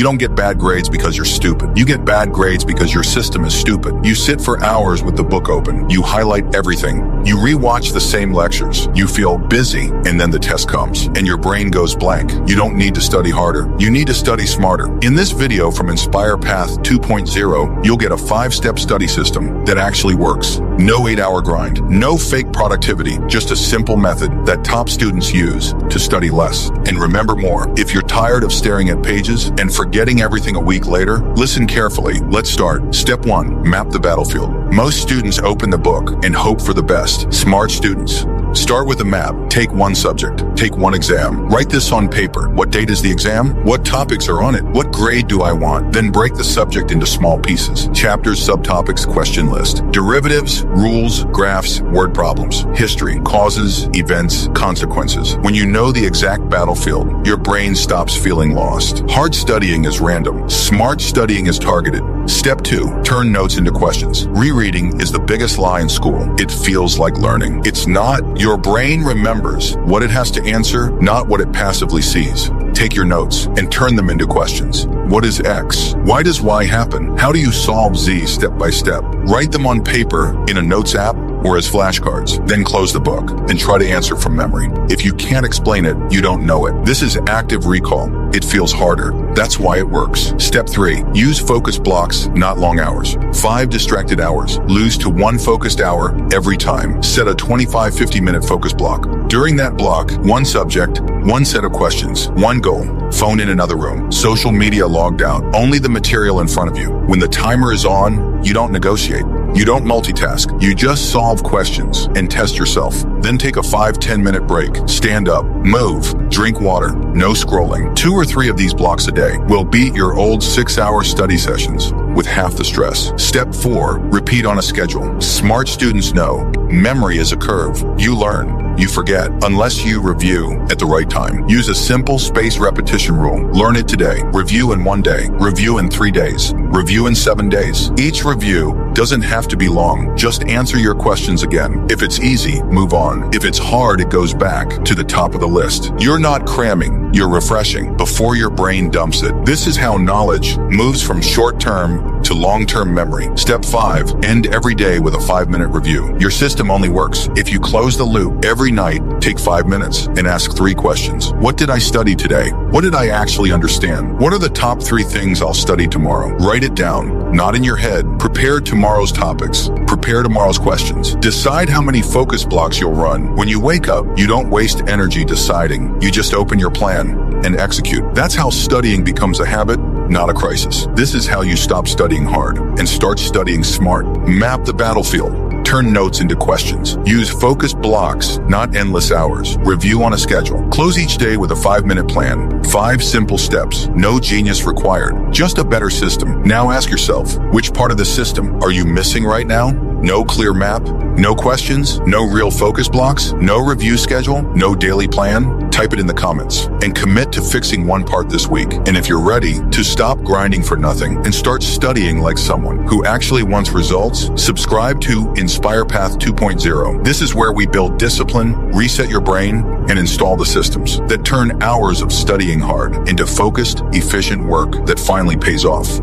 You don't get bad grades because you're stupid. You get bad grades because your system is stupid. You sit for hours with the book open. You highlight everything. You rewatch the same lectures. You feel busy, and then the test comes, and your brain goes blank. You don't need to study harder. You need to study smarter. In this video from Inspire Path 2.0, you'll get a 5-step study system that actually works. No 8-hour grind. No fake productivity. Just a simple method that top students use to study less and remember more. If you're tired of staring at pages and forgetting everything a week later, listen carefully. Let's start. Step 1. Map the battlefield. Most students open the book and hope for the best. Smart students start with a map. Take one subject. Take one exam. Write this on paper. What date is the exam? What topics are on it? What grade do I want? Then break the subject into small pieces. Chapters, subtopics, question list. Derivatives, rules, graphs, word problems. History, causes, events, consequences. When you know the exact battlefield, your brain stops feeling lost. Hard studying is random. Smart studying is targeted. Step 2. Turn notes into questions. Rereading is the biggest lie in school. It feels like learning. It's not. Your brain remembers what it has to answer, not what it passively sees. Take your notes and turn them into questions. What is X? Why does Y happen? How do you solve Z step by step? Write them on paper in a notes app or as flashcards. Then close the book and try to answer from memory. If you can't explain it, you don't know it. This is active recall. It feels harder. That's why it works. Step 3. Use focus blocks, not long hours. 5 distracted hours. Lose to 1 focused hour every time. Set a 25-50 minute focus block. During that block, 1 subject, 1 set of questions, 1 goal. Phone in another room. Social media logged out. Only the material in front of you. When the timer is on, you don't negotiate. You don't multitask. You just solve questions and test yourself. Then take a 5-10 minute break. Stand up, move, drink water, no scrolling. 2 or 3 of these blocks a day will beat your old 6-hour study sessions with half the stress. Step 4, repeat on a schedule. Smart students know memory is a curve. You learn, you forget, unless you review at the right time. Use a simple spaced repetition rule. Learn it today. Review in 1 day. Review in 3 days. Review in 7 days. Each review doesn't have to be long. Just answer your questions again. If it's easy, move on. If it's hard, it goes back to the top of the list. You're not cramming, you're refreshing before your brain dumps it. This is how knowledge moves from short-term to long-term memory. Step 5, end every day with a 5-minute review. Your system only works if you close the loop every night. Take 5 minutes and ask 3 questions. What did I study today? What did I actually understand? What are the top 3 things I'll study tomorrow? Write it down, not in your head. Prepare tomorrow's topics. Prepare tomorrow's questions. Decide how many focus blocks you'll run. When you wake up, you don't waste energy deciding. You just open your plan and execute. That's how studying becomes a habit, not a crisis. This is how you stop studying hard and start studying smart. Map the battlefield. Turn notes into questions. Use focused blocks, not endless hours. Review on a schedule. Close each day with a 5-minute plan. 5 simple steps. No genius required. Just a better system. Now ask yourself, which part of the system are you missing right now? No clear map? No questions? No real focus blocks? No review schedule? No daily plan? Type it in the comments and commit to fixing 1 part this week. And if you're ready to stop grinding for nothing and start studying like someone who actually wants results, subscribe to Inspire Path 2.0. This is where we build discipline, reset your brain, and install the systems that turn hours of studying hard into focused, efficient work that finally pays off.